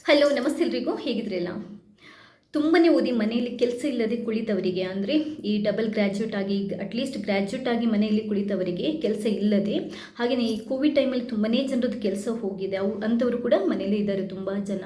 Hello ನಮಸ್ತೆ ಎಲ್ರಿಗೂ, ಹೇಗಿದ್ರಲ್ಲ? ತುಂಬಾ ಓದಿ ಮನೆಯಲ್ಲಿ ಕೆಲಸ ಇಲ್ಲದೆ ಕುಳಿತವರಿಗೆ, ಅಂದರೆ ಈ ಡಬಲ್ ಗ್ರ್ಯಾಜುಯೇಟ್ ಆಗಿ ಅಟ್ಲೀಸ್ಟ್ ಗ್ರ್ಯಾಜುಯೇಟ್ ಆಗಿ ಮನೆಯಲ್ಲಿ ಕುಳಿತವರಿಗೆ ಕೆಲಸ ಇಲ್ಲದೆ, ಹಾಗೆಯೇ ಈ ಕೋವಿಡ್ ಟೈಮಲ್ಲಿ ತುಂಬಾ ಜನರದ್ದು ಕೆಲಸ ಹೋಗಿದೆ, ಅಂಥವರು ಕೂಡ ಮನೆಯಲ್ಲೇ ಇದ್ದಾರೆ ತುಂಬ ಜನ.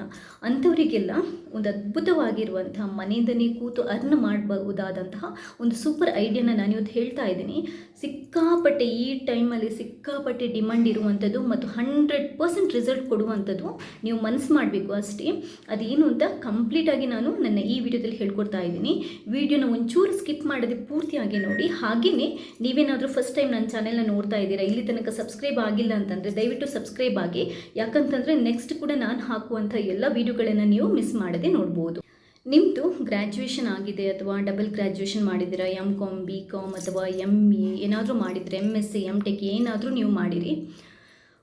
ಅಂಥವರಿಗೆಲ್ಲ ಒಂದು ಅದ್ಭುತವಾಗಿರುವಂತಹ ಮನೆಯಿಂದನೇ ಕೂತು ಅರ್ನ್ ಮಾಡಬಹುದಾದಂತಹ ಒಂದು ಸೂಪರ್ ಐಡಿಯಾನ ನಾನು ಇವತ್ತು ಹೇಳ್ತಾ ಇದ್ದೀನಿ. ಸಿಕ್ಕಾಪಟ್ಟೆ ಈ ಟೈಮಲ್ಲಿ ಸಿಕ್ಕಾಪಟ್ಟೆ ಡಿಮಾಂಡ್ ಇರುವಂಥದ್ದು ಮತ್ತು 100% ರಿಸಲ್ಟ್ ಕೊಡುವಂಥದ್ದು. ನೀವು ಮನಸ್ಸು ಮಾಡಬೇಕು ಅಷ್ಟೇ. ಅದೇನು ಅಂತ ಕಂಪ್ಲೀಟಾಗಿ ನಾನು ನನ್ನ ಈ ವಿಡಿಯೋದಲ್ಲಿ ಹೇಳ್ಕೊಡ್ತಾ ಇದ್ದೀನಿ. ವಿಡಿಯೋನ ಒಂಚೂರು ಸ್ಕಿಪ್ ಮಾಡದೆ ಪೂರ್ತಿಯಾಗಿ ನೋಡಿ. ಹಾಗೆಯೇ ನೀವೇನಾದರೂ ಫಸ್ಟ್ ಟೈಮ್ ನನ್ನ ಚಾನೆಲ್ನ ನೋಡ್ತಾ ಇದ್ದೀರಾ, ಇಲ್ಲಿ ತನಕ ಸಬ್ಸ್ಕ್ರೈಬ್ ಆಗಿಲ್ಲ ಅಂತಂದರೆ ದಯವಿಟ್ಟು ಸಬ್ಸ್ಕ್ರೈಬ್ ಆಗಿ. ಯಾಕಂತಂದರೆ ನೆಕ್ಸ್ಟ್ ಕೂಡ ನಾನು ಹಾಕುವಂಥ ಎಲ್ಲ ವಿಡಿಯೋಗಳನ್ನು ನೀವು ಮಿಸ್ ಮಾಡದೆ ನೋಡ್ಬೋದು. ನಿಮ್ಮದು ಗ್ರ್ಯಾಜುಯೇಷನ್ ಆಗಿದೆ ಅಥವಾ ಡಬಲ್ ಗ್ರ್ಯಾಜುಯೇಷನ್ ಮಾಡಿದ್ದೀರಾ, MCom BCom ಅಥವಾ MA ಏನಾದರೂ ಮಾಡಿದರೆ, MSc MTech ಏನಾದರೂ ನೀವು ಮಾಡಿರಿ,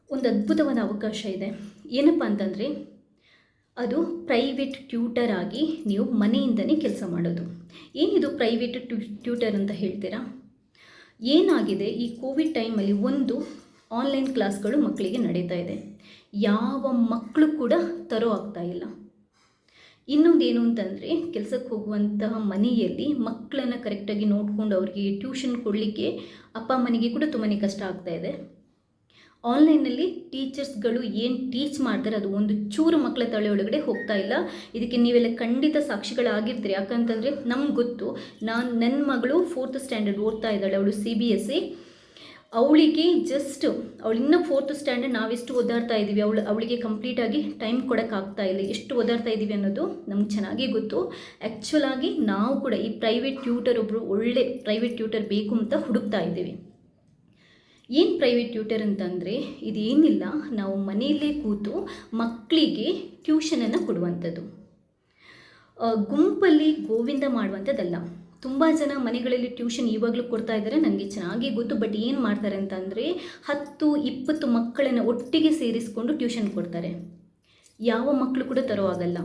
ಒಂದು ಅದ್ಭುತವಾದ ಅವಕಾಶ ಇದೆ. ಏನಪ್ಪ ಅಂತಂದರೆ ಅದು ಪ್ರೈವೇಟ್ ಟ್ಯೂಟರ್ ಆಗಿ ನೀವು ಮನೆಯಿಂದನೇ ಕೆಲಸ ಮಾಡೋದು. ಏನಿದು ಪ್ರೈವೇಟ್ ಟ್ಯೂಟರ್ ಅಂತ ಹೇಳ್ತೀರಾ? ಏನಾಗಿದೆ, ಈ ಕೋವಿಡ್ ಟೈಮಲ್ಲಿ ಒಂದು ಆನ್ಲೈನ್ ಕ್ಲಾಸ್ಗಳು ಮಕ್ಕಳಿಗೆ ನಡೀತಾ ಇದೆ. ಯಾವ ಮಕ್ಕಳು ಕೂಡ ತರೋ ಆಗ್ತಾ ಇಲ್ಲ. ಇನ್ನೊಂದು ಏನು ಅಂತಂದರೆ, ಕೆಲಸಕ್ಕೆ ಹೋಗುವಂತಹ ಮನೆಯಲ್ಲಿ ಮಕ್ಕಳನ್ನು ಕರೆಕ್ಟಾಗಿ ನೋಡಿಕೊಂಡು ಅವ್ರಿಗೆ ಟ್ಯೂಷನ್ ಕೊಡಲಿಕ್ಕೆ ಅಪ್ಪ ಅಮ್ಮನಿಗೆ ಕೂಡ ತುಂಬಾ ಕಷ್ಟ ಆಗ್ತಾ ಇದೆ. ಆನ್ಲೈನಲ್ಲಿ ಟೀಚರ್ಸ್ಗಳು ಏನು ಟೀಚ್ ಮಾಡ್ತಾರೆ ಅದು ಒಂದು ಚೂರು ಮಕ್ಕಳ ತಲೆ ಒಳಗಡೆ ಹೋಗ್ತಾ ಇಲ್ಲ. ಇದಕ್ಕೆ ನೀವೆಲ್ಲ ಖಂಡಿತ ಸಾಕ್ಷಿಗಳಾಗಿರ್ತೀರಿ. ಯಾಕಂತಂದರೆ ನಮ್ಗೆ ಗೊತ್ತು, ನನ್ನ ಮಗಳು 4th ಸ್ಟ್ಯಾಂಡರ್ಡ್ ಓದ್ತಾ ಇದ್ದಾಳೆ, ಅವಳು CBSE. ಅವಳಿಗೆ ಅವಳು ಇನ್ನೂ 4th ಸ್ಟ್ಯಾಂಡರ್ಡ್, ನಾವೆಷ್ಟು ಓದಾಡ್ತಾ ಇದ್ದೀವಿ, ಅವಳಿಗೆ ಕಂಪ್ಲೀಟಾಗಿ ಟೈಮ್ ಕೊಡೋಕ್ಕಾಗ್ತಾ ಇಲ್ಲ. ಎಷ್ಟು ಓದಾಡ್ತಾ ಇದ್ದೀವಿ ಅನ್ನೋದು ನಮ್ಗೆ ಚೆನ್ನಾಗಿ ಗೊತ್ತು. ಆ್ಯಕ್ಚುಲಾಗಿ ನಾವು ಕೂಡ ಈ ಪ್ರೈವೇಟ್ ಟ್ಯೂಟರ್, ಒಬ್ಬರು ಒಳ್ಳೆ ಪ್ರೈವೇಟ್ ಟ್ಯೂಟರ್ ಬೇಕು ಅಂತ ಹುಡುಕ್ತಾ ಇದ್ದೀವಿ. ಏನು ಪ್ರೈವೇಟ್ ಟ್ಯೂಟರ್ ಅಂತಂದರೆ, ಇದೇನಿಲ್ಲ, ನಾವು ಮನೆಯಲ್ಲೇ ಕೂತು ಮಕ್ಕಳಿಗೆ ಟ್ಯೂಷನನ್ನು ಕೊಡುವಂಥದ್ದು. ಗುಂಪಲ್ಲಿ ಗೋವಿಂದ ಮಾಡುವಂಥದ್ದಲ್ಲ. ತುಂಬ ಜನ ಮನೆಗಳಲ್ಲಿ ಟ್ಯೂಷನ್ ಇವಾಗಲೂ ಕೊಡ್ತಾ ಇದ್ದಾರೆ, ನನಗೆ ಚೆನ್ನಾಗಿ ಗೊತ್ತು. ಬಟ್ ಏನು ಮಾಡ್ತಾರೆ ಅಂತಂದರೆ 10-20 ಮಕ್ಕಳನ್ನು ಒಟ್ಟಿಗೆ ಸೇರಿಸ್ಕೊಂಡು ಟ್ಯೂಷನ್ ಕೊಡ್ತಾರೆ. ಯಾವ ಮಕ್ಕಳು ಕೂಡ ತರೋ ಆಗಲ್ಲ,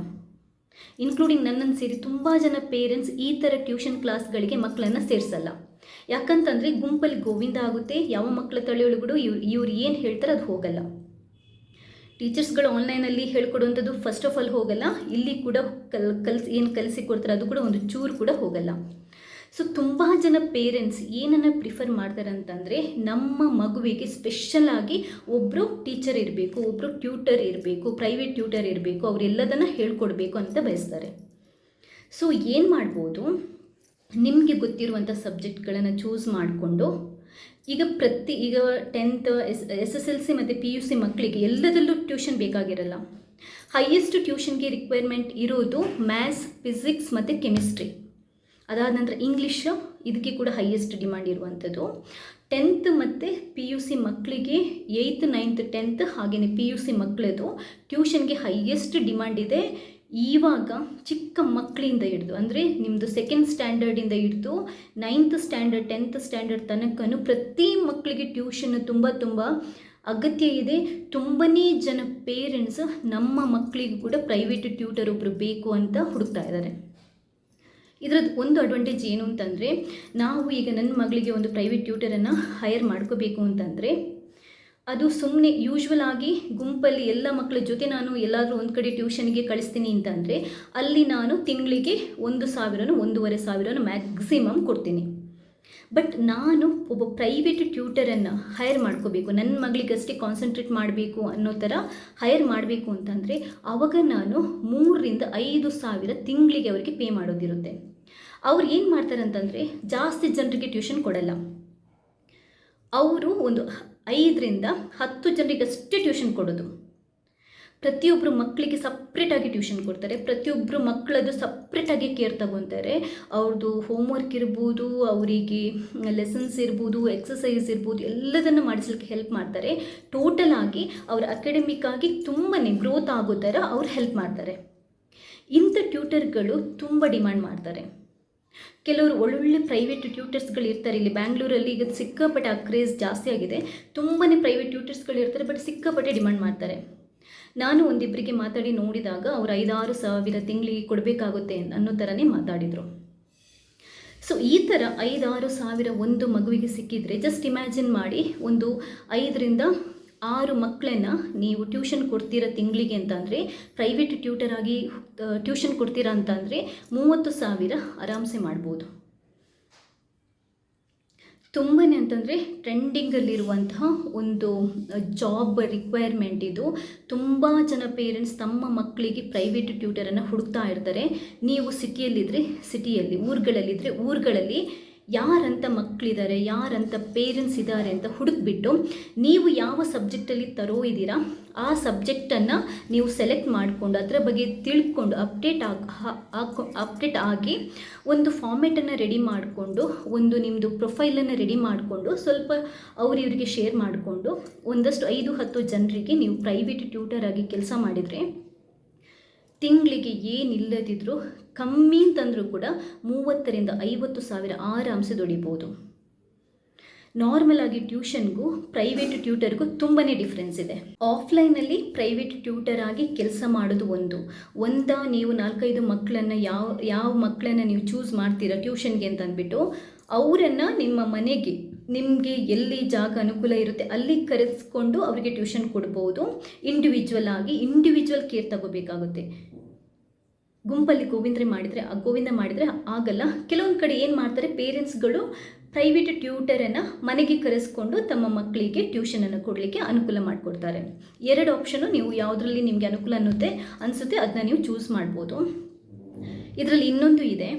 ಇನ್ಕ್ಲೂಡಿಂಗ್ ನನ್ನನ್ನು ಸೇರಿ ತುಂಬ ಜನ ಪೇರೆಂಟ್ಸ್ ಈ ಥರ ಟ್ಯೂಷನ್ ಕ್ಲಾಸ್ಗಳಿಗೆ ಮಕ್ಕಳನ್ನು ಸೇರಿಸಲ್ಲ. ಯಾಕಂತಂದರೆ ಗುಂಪಲ್ಲಿ ಗೋವಿಂದ ಆಗುತ್ತೆ. ಯಾವ ಮಕ್ಕಳ ತಲೆಯೊಳಗಡೆ ಇವ್ರು ಏನು ಹೇಳ್ತಾರೆ ಅದು ಹೋಗಲ್ಲ. ಟೀಚರ್ಸ್ಗಳು ಆನ್ಲೈನಲ್ಲಿ ಹೇಳ್ಕೊಡುವಂಥದ್ದು ಫಸ್ಟ್ ಆಫ್ ಆಲ್ ಹೋಗಲ್ಲ. ಇಲ್ಲಿ ಕೂಡ ಏನು ಕಲಿಸಿ ಕೊಡ್ತಾರೆ ಅದು ಕೂಡ ಒಂದು ಚೂರು ಕೂಡ ಹೋಗಲ್ಲ. ಸೊ ತುಂಬ ಜನ ಪೇರೆಂಟ್ಸ್ ಏನನ್ನು ಪ್ರಿಫರ್ ಮಾಡ್ತಾರೆ ಅಂತಂದರೆ, ನಮ್ಮ ಮಗುವಿಗೆ ಸ್ಪೆಷಲಾಗಿ ಒಬ್ಬರು ಟೀಚರ್ ಇರಬೇಕು, ಒಬ್ಬರು ಟ್ಯೂಟರ್ ಇರಬೇಕು, ಪ್ರೈವೇಟ್ ಟ್ಯೂಟರ್ ಇರಬೇಕು, ಅವರೆಲ್ಲದನ್ನು ಹೇಳ್ಕೊಡ್ಬೇಕು ಅಂತ ಬಯಸ್ತಾರೆ. ಸೊ ಏನು ಮಾಡ್ಬೋದು, ನಿಮಗೆ ಗೊತ್ತಿರುವಂಥ ಸಬ್ಜೆಕ್ಟ್ಗಳನ್ನು ಚೂಸ್ ಮಾಡಿಕೊಂಡು, ಈಗ 10th SSLC ಮತ್ತು PUC ಮಕ್ಕಳಿಗೆ ಎಲ್ಲದಲ್ಲೂ ಟ್ಯೂಷನ್ ಬೇಕಾಗಿರಲ್ಲ. ಹೈಯೆಸ್ಟ್ ಟ್ಯೂಷನ್ಗೆ ರಿಕ್ವೈರ್ಮೆಂಟ್ ಇರೋದು ಮ್ಯಾಥ್ಸ್, ಫಿಸಿಕ್ಸ್ ಮತ್ತು ಕೆಮಿಸ್ಟ್ರಿ. ಅದಾದ ನಂತರ ಇಂಗ್ಲೀಷ್, ಇದಕ್ಕೆ ಕೂಡ ಹೈಯೆಸ್ಟ್ ಡಿಮಾಂಡ್ ಇರುವಂಥದ್ದು. 10th ಮತ್ತು PUC ಮಕ್ಕಳಿಗೆ 8th 9th 10th ಹಾಗೆಯೇ PUC ಮಕ್ಕಳದು ಟ್ಯೂಷನ್ಗೆ ಹೈಯೆಸ್ಟ್ ಡಿಮಾಂಡ್ ಇದೆ. ಇವಾಗ ಚಿಕ್ಕ ಮಕ್ಕಳಿಂದ ಹಿಡಿದು, ಅಂದರೆ ನಿಮ್ಮದು 2nd ಸ್ಟ್ಯಾಂಡರ್ಡಿಂದ ಹಿಡಿದು 9th ಸ್ಟ್ಯಾಂಡರ್ಡ್ 10th ಸ್ಟ್ಯಾಂಡರ್ಡ್ ತನಕನೂ ಪ್ರತಿ ಮಕ್ಕಳಿಗೆ ಟ್ಯೂಷನ್ ತುಂಬ ಅಗತ್ಯ ಇದೆ. ತುಂಬಾ ಜನ ಪೇರೆಂಟ್ಸ್ ನಮ್ಮ ಮಕ್ಕಳಿಗೂ ಕೂಡ ಪ್ರೈವೇಟ್ ಟ್ಯೂಟರ್ ಒಬ್ಬರು ಬೇಕು ಅಂತ ಹುಡುಕ್ತಾ ಇದ್ದಾರೆ. ಇದರದ್ದು ಒಂದು ಅಡ್ವಾಂಟೇಜ್ ಏನು ಅಂತಂದರೆ, ನಾವು ಈಗ ನನ್ನ ಮಗಳಿಗೆ ಒಂದು ಪ್ರೈವೇಟ್ ಟ್ಯೂಟರನ್ನು ಹೈರ್ ಮಾಡ್ಕೋಬೇಕು ಅಂತಂದರೆ, ಅದು ಸುಮ್ಮನೆ ಯೂಶ್ವಲ್ ಆಗಿ ಗುಂಪಲ್ಲಿ ಎಲ್ಲ ಮಕ್ಕಳ ಜೊತೆ ನಾನು ಎಲ್ಲಾದರೂ ಒಂದು ಕಡೆ ಟ್ಯೂಷನ್ಗೆ ಕಳಿಸ್ತೀನಿ ಅಂತಂದರೆ, ಅಲ್ಲಿ ನಾನು ತಿಂಗಳಿಗೆ 1,000-1,500 ಮ್ಯಾಕ್ಸಿಮಮ್ ಕೊಡ್ತೀನಿ. ಬಟ್ ನಾನು ಒಬ್ಬ ಪ್ರೈವೇಟ್ ಟ್ಯೂಟರನ್ನು ಹೈರ್ ಮಾಡ್ಕೋಬೇಕು, ನನ್ನ ಮಗಳಿಗಷ್ಟೇ ಕಾನ್ಸಂಟ್ರೇಟ್ ಮಾಡಬೇಕು ಅನ್ನೋ ಥರ ಹೈರ್ ಮಾಡಬೇಕು ಅಂತಂದರೆ, ಆವಾಗ ನಾನು 3,000-5,000 ತಿಂಗಳಿಗೆ ಅವರಿಗೆ ಪೇ ಮಾಡೋದಿರುತ್ತೆ. ಅವ್ರು ಏನು ಮಾಡ್ತಾರೆ ಅಂತಂದರೆ, ಜಾಸ್ತಿ ಜನರಿಗೆ ಟ್ಯೂಷನ್ ಕೊಡಲ್ಲ. ಅವರು ಒಂದು 5-10 ಜನರಿಗಷ್ಟೇ ಟ್ಯೂಷನ್ ಕೊಡೋದು. ಪ್ರತಿಯೊಬ್ಬರು ಮಕ್ಕಳಿಗೆ ಸಪ್ರೇಟಾಗಿ ಟ್ಯೂಷನ್ ಕೊಡ್ತಾರೆ. ಪ್ರತಿಯೊಬ್ಬರು ಮಕ್ಕಳದು ಸಪ್ರೇಟಾಗಿ ಕೇರ್ ತಗೊತಾರೆ. ಅವ್ರದ್ದು ಹೋಮ್ವರ್ಕ್ ಇರ್ಬೋದು, ಅವರಿಗೆ ಲೆಸನ್ಸ್ ಇರ್ಬೋದು, ಎಕ್ಸಸೈಸ್ ಇರ್ಬೋದು, ಎಲ್ಲದನ್ನು ಮಾಡಿಸ್ಲಿಕ್ಕೆ ಹೆಲ್ಪ್ ಮಾಡ್ತಾರೆ. ಟೋಟಲ್ ಆಗಿ ಅವ್ರ ಅಕಾಡೆಮಿಕ್ ಆಗಿ ತುಂಬಾ ಗ್ರೋತ್ ಆಗೋ ಥರ ಅವ್ರು ಹೆಲ್ಪ್ ಮಾಡ್ತಾರೆ. ಇಂಥ ಟ್ಯೂಟರ್ಗಳು ತುಂಬ ಡಿಮ್ಯಾಂಡ್ ಮಾಡ್ತಾರೆ. ಕೆಲವರು ಒಳ್ಳೊಳ್ಳೆ ಪ್ರೈವೇಟ್ ಟ್ಯೂಟರ್ಸ್ಗಳು ಇರ್ತಾರೆ. ಇಲ್ಲಿ ಬ್ಯಾಂಗ್ಳೂರಲ್ಲಿ ಈಗ ಸಿಕ್ಕಾಪಟ್ಟೆ ಆ ಕ್ರೇಜ್ ಜಾಸ್ತಿ ಆಗಿದೆ. ತುಂಬಾ ಪ್ರೈವೇಟ್ ಟ್ಯೂಟರ್ಸ್ಗಳು ಇರ್ತಾರೆ, ಬಟ್ ಸಿಕ್ಕಾಪಟ್ಟೆ ಡಿಮ್ಯಾಂಡ್ ಮಾಡ್ತಾರೆ. ನಾನು ಒಂದಿಬ್ಬರಿಗೆ ಮಾತಾಡಿ ನೋಡಿದಾಗ ಅವ್ರು 5-6 ಸಾವಿರ ತಿಂಗಳಿಗೆ ಕೊಡಬೇಕಾಗುತ್ತೆ ಅನ್ನೋ ಥರನೇ ಮಾತಾಡಿದರು. ಸೊ ಈ ಥರ 5-6 ಸಾವಿರ ಒಂದು ಮಗುವಿಗೆ ಸಿಕ್ಕಿದರೆ ಜಸ್ಟ್ ಇಮ್ಯಾಜಿನ್ ಮಾಡಿ, ಒಂದು 5 ರಿಂದ 6 ಮಕ್ಕಳನ್ನು ನೀವು ಟ್ಯೂಷನ್ ಕೊಡ್ತೀರಾ ತಿಂಗಳಿಗೆ ಅಂತಂದರೆ, ಪ್ರೈವೇಟ್ ಟ್ಯೂಟರ್ ಆಗಿ ಟ್ಯೂಷನ್ ಕೊಡ್ತೀರಾ ಅಂತಂದರೆ 30,000 ಆರಾಮ್ಸೆ ಮಾಡ್ಬೋದು. ತುಂಬಾ ಅಂತಂದರೆ ಟ್ರೆಂಡಿಂಗಲ್ಲಿರುವಂತಹ ಒಂದು ಜಾಬ್ ರಿಕ್ವೈರ್ಮೆಂಟ್ ಇದು. ತುಂಬ ಜನ ಪೇರೆಂಟ್ಸ್ ತಮ್ಮ ಮಕ್ಕಳಿಗೆ ಪ್ರೈವೇಟ್ ಟ್ಯೂಟರನ್ನು ಹುಡುಕ್ತಾ ಇರ್ತಾರೆ. ನೀವು ಸಿಟಿಯಲ್ಲಿದ್ದರೆ ಸಿಟಿಯಲ್ಲಿ, ಊರುಗಳಲ್ಲಿದ್ದರೆ ಊರುಗಳಲ್ಲಿ ಯಾರಂತ ಮಕ್ಕಳಿದ್ದಾರೆ, ಯಾರಂತ ಪೇರೆಂಟ್ಸ್ ಇದ್ದಾರೆ ಅಂತ ಹುಡುಕ್ಬಿಟ್ಟು ನೀವು ಯಾವ ಸಬ್ಜೆಕ್ಟಲ್ಲಿ ಇದ್ದೀರಾ ಆ ಸಬ್ಜೆಕ್ಟನ್ನು ನೀವು ಸೆಲೆಕ್ಟ್ ಮಾಡಿಕೊಂಡು ಅದರ ಬಗ್ಗೆ ತಿಳ್ಕೊಂಡು ಅಪ್ಡೇಟ್ ಆಗಿ ಒಂದು ಫಾರ್ಮೇಟನ್ನು ರೆಡಿ ಮಾಡಿಕೊಂಡು, ಒಂದು ನಿಮ್ಮದು ಪ್ರೊಫೈಲನ್ನು ರೆಡಿ ಮಾಡಿಕೊಂಡು ಸ್ವಲ್ಪ ಇವರಿಗೆ ಶೇರ್ ಮಾಡಿಕೊಂಡು ಒಂದಷ್ಟು 5-10 ಜನರಿಗೆ ನೀವು ಪ್ರೈವೇಟ್ ಟ್ಯೂಟರ್ ಆಗಿ ಕೆಲಸ ಮಾಡಿದರೆ ತಿಂಗಳಿಗೆ ಏನಿಲ್ಲದಿದ್ದರೂ ಕಮ್ಮಿ ಅಂತಂದರೂ ಕೂಡ 30,000-50,000 ಆರಾಮ್ಸೆ ದುಡಿಬೋದು. ನಾರ್ಮಲ್ ಆಗಿ ಟ್ಯೂಷನ್ಗೂ ಪ್ರೈವೇಟ್ ಟ್ಯೂಟರ್ಗೂ ತುಂಬಾ ಡಿಫ್ರೆನ್ಸ್ ಇದೆ. ಆಫ್ಲೈನಲ್ಲಿ ಪ್ರೈವೇಟ್ ಟ್ಯೂಟರ್ ಆಗಿ ಕೆಲಸ ಮಾಡೋದು ನೀವು 4-5 ಮಕ್ಕಳನ್ನು ಯಾವ ಮಕ್ಕಳನ್ನು ನೀವು ಚೂಸ್ ಮಾಡ್ತೀರಾ ಟ್ಯೂಷನ್ಗೆ ಅಂತ ಅಂದ್ಬಿಟ್ಟು ಅವರನ್ನು ನಿಮ್ಮ ಮನೆಗೆ ನಿಮಗೆ ಎಲ್ಲಿ ಜಾಗ ಅನುಕೂಲ ಇರುತ್ತೆ ಅಲ್ಲಿ ಕರೆಸ್ಕೊಂಡು ಅವರಿಗೆ ಟ್ಯೂಷನ್ ಕೊಡ್ಬೋದು. ಇಂಡಿವಿಜುವಲ್ ಕೇರ್ ತಗೋಬೇಕಾಗುತ್ತೆ. ಗುಂಪಲ್ಲಿ ಗೋವಿಂದ ಮಾಡಿದರೆ ಆಗಲ್ಲ. ಕೆಲವೊಂದು ಕಡೆ ಏನು ಮಾಡ್ತಾರೆ, ಪೇರೆಂಟ್ಸ್ಗಳು ಪ್ರೈವೇಟ್ ಟ್ಯೂಟರನ್ನು ಮನೆಗೆ ಕರೆಸ್ಕೊಂಡು ತಮ್ಮ ಮಕ್ಕಳಿಗೆ ಟ್ಯೂಷನನ್ನು ಕೊಡಲಿಕ್ಕೆ ಅನುಕೂಲ ಮಾಡಿಕೊಡ್ತಾರೆ. 2 ಆಪ್ಷನು, ನೀವು ಯಾವುದರಲ್ಲಿ ನಿಮಗೆ ಅನುಕೂಲ ಅನಿಸುತ್ತೆ ಅದನ್ನ ನೀವು ಚೂಸ್ ಮಾಡ್ಬೋದು. ಇದರಲ್ಲಿ ಇನ್ನೊಂದು ಇದೆ,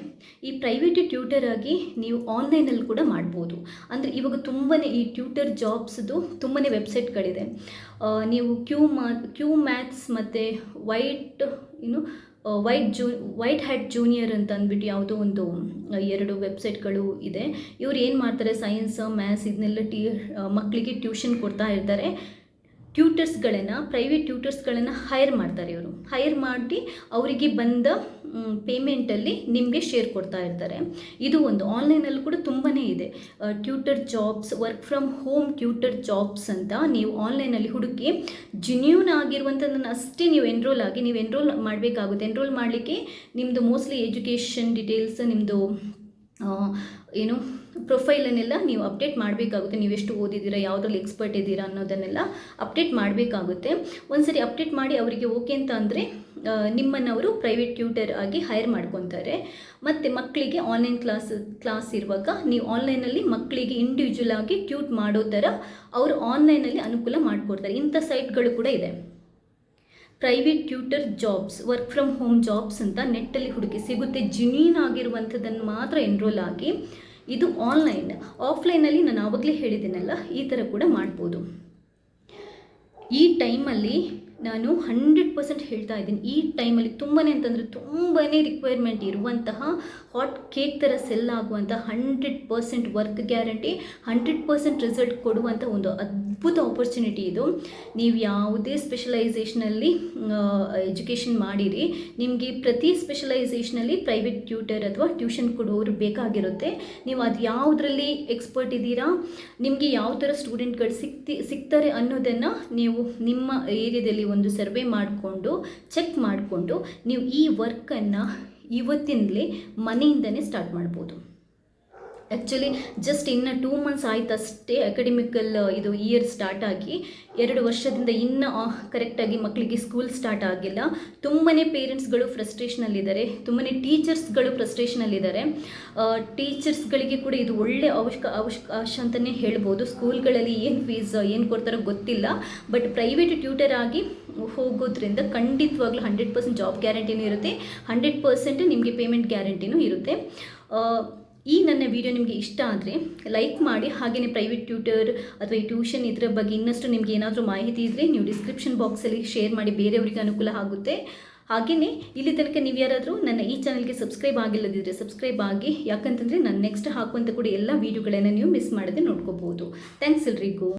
ಈ ಪ್ರೈವೇಟ್ ಟ್ಯೂಟರ್ ಆಗಿ ನೀವು ಆನ್ಲೈನಲ್ಲಿ ಕೂಡ ಮಾಡ್ಬೋದು. ಅಂದರೆ ಇವಾಗ ತುಂಬಾ ಈ ಟ್ಯೂಟರ್ ಜಾಬ್ಸ್ದು ತುಂಬಾ ವೆಬ್ಸೈಟ್ಗಳಿದೆ. ನೀವು ಕ್ಯೂ ಮ್ಯಾಥ್ಸ್ ಮತ್ತು ವೈಟ್ ಹ್ಯಾಟ್ ಜೂನಿಯರ್ ಅಂತ ಅಂದ್ಬಿಟ್ಟು ಯಾವುದೋ ಒಂದು 2 ವೆಬ್ಸೈಟ್ಗಳು ಇದೆ. ಇವ್ರು ಏನು ಮಾಡ್ತಾರೆ, ಸೈನ್ಸ್ ಮ್ಯಾಥ್ಸ್ ಇದನ್ನೆಲ್ಲ ಮಕ್ಕಳಿಗೆ ಟ್ಯೂಷನ್ ಕೊಡ್ತಾ ಇರ್ತಾರೆ. ಪ್ರೈವೇಟ್ ಟ್ಯೂಟರ್ಸ್ಗಳನ್ನು ಹೈರ್ ಮಾಡ್ತಾರೆ. ಇವರು ಹೈರ್ ಮಾಡಿ ಅವರಿಗೆ ಬಂದ ಪೇಮೆಂಟಲ್ಲಿ ನಿಮಗೆ ಶೇರ್ ಕೊಡ್ತಾ ಇರ್ತಾರೆ. ಇದು ಒಂದು ಆನ್ಲೈನಲ್ಲಿ ಕೂಡ ತುಂಬಾ ಇದೆ. Tutor jobs, work from home tutor jobs ಅಂತ ನೀವು ಆನ್ಲೈನಲ್ಲಿ ಹುಡುಕಿ ಜೆನ್ಯೂನ್ ಆಗಿರುವಂಥದ್ದನ್ನು ಅಷ್ಟೇ ನೀವು ಎನ್ರೋಲ್ ಮಾಡಬೇಕಾಗುತ್ತೆ. ಎನ್ರೋಲ್ ಮಾಡಲಿಕ್ಕೆ ನಿಮ್ಮದು ಮೋಸ್ಟ್ಲಿ ಎಜುಕೇಷನ್ ಡೀಟೇಲ್ಸ್, ನಿಮ್ಮದು ಪ್ರೊಫೈಲನ್ನೆಲ್ಲ ನೀವು ಅಪ್ಡೇಟ್ ಮಾಡಬೇಕಾಗುತ್ತೆ. ನೀವೆಷ್ಟು ಓದಿದ್ದೀರಾ, ಯಾವುದ್ರಲ್ಲಿ ಎಕ್ಸ್ಪರ್ಟ್ ಇದ್ದೀರಾ ಅನ್ನೋದನ್ನೆಲ್ಲ ಅಪ್ಡೇಟ್ ಮಾಡಬೇಕಾಗುತ್ತೆ. ಒಂದ್ಸರಿ ಅಪ್ಡೇಟ್ ಮಾಡಿ ಅವರಿಗೆ ಓಕೆ ಅಂತ ಅಂದರೆ ನಿಮ್ಮನ್ನು ಅವರು ಪ್ರೈವೇಟ್ ಟ್ಯೂಟರ್ ಆಗಿ ಹೈರ್ ಮಾಡ್ಕೊತಾರೆ. ಮತ್ತು ಮಕ್ಕಳಿಗೆ ಆನ್ಲೈನ್ ಕ್ಲಾಸ್ ಇರುವಾಗ ನೀವು ಆನ್ಲೈನಲ್ಲಿ ಮಕ್ಕಳಿಗೆ ಇಂಡಿವಿಜುವಲ್ ಆಗಿ ಟ್ಯೂಟ್ ಮಾಡೋ ಥರ ಅವರು ಆನ್ಲೈನಲ್ಲಿ ಅನುಕೂಲ ಮಾಡಿಕೊಡ್ತಾರೆ. ಇಂಥ ಸೈಟ್ಗಳು ಕೂಡ ಇದೆ. Private tutor jobs, work from home jobs ಅಂತ ನೆಟ್ಟಲ್ಲಿ ಹುಡುಕಿ ಸಿಗುತ್ತೆ. ಜೆನ್ಯೂನ್ ಆಗಿರುವಂಥದ್ದನ್ನು ಮಾತ್ರ ಎನ್ರೋಲ್ ಆಗಿ. ಇದು ಆನ್ಲೈನ್. ಆಫ್ಲೈನಲ್ಲಿ ನಾನು ಆವಾಗಲೇ ಹೇಳಿದ್ದೀನಲ್ಲ, ಈ ಥರ ಕೂಡ ಮಾಡ್ಬೋದು. ಈ ಟೈಮಲ್ಲಿ ನಾನು 100% ಹೇಳ್ತಾ ಇದ್ದೀನಿ, ಈ ಟೈಮಲ್ಲಿ ತುಂಬಾ ರಿಕ್ವೈರ್ಮೆಂಟ್ ಇರುವಂತಹ ಹಾಟ್ ಕೇಕ್ ಥರ ಸೆಲ್ ಆಗುವಂಥ 100% ವರ್ಕ್ ಗ್ಯಾರಂಟಿ, 100% ರಿಸಲ್ಟ್ ಕೊಡುವಂಥ ಒಂದು ಅದ್ಭುತ ಆಪರ್ಚುನಿಟಿ ಇದು. ನೀವು ಯಾವುದೇ ಸ್ಪೆಷಲೈಸೇಷನಲ್ಲಿ ಎಜುಕೇಷನ್ ಮಾಡಿರಿ, ನಿಮಗೆ ಪ್ರತಿ ಸ್ಪೆಷಲೈಸೇಷನಲ್ಲಿ ಪ್ರೈವೇಟ್ ಟ್ಯೂಟರ್ ಅಥವಾ ಟ್ಯೂಷನ್ ಕೊಡೋರು ಬೇಕಾಗಿರುತ್ತೆ. ನೀವು ಅದು ಯಾವುದರಲ್ಲಿ ಎಕ್ಸ್ಪರ್ಟ್ ಇದ್ದೀರಾ, ನಿಮಗೆ ಯಾವ ಥರ ಸ್ಟೂಡೆಂಟ್ಗಳು ಸಿಗ್ತಾರೆ ಅನ್ನೋದನ್ನು ನೀವು ನಿಮ್ಮ ಏರಿಯಾದಲ್ಲಿ ಒಂದು ಸರ್ವೆ ಮಾಡಿಕೊಂಡು ಚೆಕ್ ಮಾಡಿಕೊಂಡು ನೀವು ಈ ವರ್ಕನ್ನು ಇವತ್ತಿನಲೇ ಮನೆಯಿಂದನೇ ಸ್ಟಾರ್ಟ್ ಮಾಡ್ಬೋದು. ಆ್ಯಕ್ಚುಲಿ ಜಸ್ಟ್ ಇನ್ನು 2 ಮಂತ್ಸ್ ಆಯ್ತಷ್ಟೇ ಅಕಾಡೆಮಿಕಲ್ ಇದು ಇಯರ್ ಸ್ಟಾರ್ಟ್ ಆಗಿ. 2 ವರ್ಷದಿಂದ ಇನ್ನೂ ಕರೆಕ್ಟಾಗಿ ಮಕ್ಕಳಿಗೆ ಸ್ಕೂಲ್ ಸ್ಟಾರ್ಟ್ ಆಗಿಲ್ಲ. ತುಂಬಾ ಪೇರೆಂಟ್ಸ್ಗಳು ಫ್ರಸ್ಟ್ರೇಷನಲ್ಲಿದ್ದಾರೆ, ತುಂಬಾ ಟೀಚರ್ಸ್ಗಳು ಫ್ರಸ್ಟ್ರೇಷನಲ್ಲಿದ್ದಾರೆ. ಟೀಚರ್ಸ್ಗಳಿಗೆ ಕೂಡ ಇದು ಒಳ್ಳೆ ಅವಕಾಶ ಅಂತಲೇ ಹೇಳ್ಬೋದು. ಸ್ಕೂಲ್ಗಳಲ್ಲಿ ಏನು ಫೀಸ್ ಏನು ಕೊಡ್ತಾರೋ ಗೊತ್ತಿಲ್ಲ, ಬಟ್ ಪ್ರೈವೇಟ್ ಟ್ಯೂಟರ್ ಆಗಿ ಹೋಗೋದ್ರಿಂದ ಖಂಡಿತವಾಗ್ಲೂ 100% ಜಾಬ್ ಗ್ಯಾರಂಟಿನೂ ಇರುತ್ತೆ, 100% ನಿಮಗೆ ಪೇಮೆಂಟ್ ಗ್ಯಾರಂಟಿನೂ ಇರುತ್ತೆ. ಈ ನನ್ನ ವಿಡಿಯೋ ನಿಮಗೆ ಇಷ್ಟ ಆದರೆ ಲೈಕ್ ಮಾಡಿ. ಹಾಗೆಯೇ ಪ್ರೈವೇಟ್ ಟ್ಯೂಟರ್ ಅಥವಾ ಈ ಟ್ಯೂಷನ್ ಇದರ ಬಗ್ಗೆ ಇನ್ನಷ್ಟು ನಿಮಗೆ ಏನಾದರೂ ಮಾಹಿತಿ ಇದ್ದರೆ ನೀವು ಡಿಸ್ಕ್ರಿಪ್ಷನ್ ಬಾಕ್ಸಲ್ಲಿ ಶೇರ್ ಮಾಡಿ, ಬೇರೆಯವರಿಗೆ ಅನುಕೂಲ ಆಗುತ್ತೆ. ಹಾಗೆಯೇ ಇಲ್ಲಿ ತನಕ ನೀವು ಯಾರಾದರೂ ನನ್ನ ಈ ಚಾನಲ್ಗೆ ಸಬ್ಸ್ಕ್ರೈಬ್ ಆಗಿಲ್ಲದಿದ್ದರೆ ಸಬ್ಸ್ಕ್ರೈಬ್ ಆಗಿ, ಯಾಕಂತಂದರೆ ನಾನು ನೆಕ್ಸ್ಟ್ ಹಾಕುವಂಥ ಕೂಡ ಎಲ್ಲ ವೀಡಿಯೋಗಳನ್ನು ನೀವು ಮಿಸ್ ಮಾಡದೆ ನೋಡ್ಕೋಬೋದು. ಥ್ಯಾಂಕ್ಸ್ ಎಲ್ರಿಗೂ.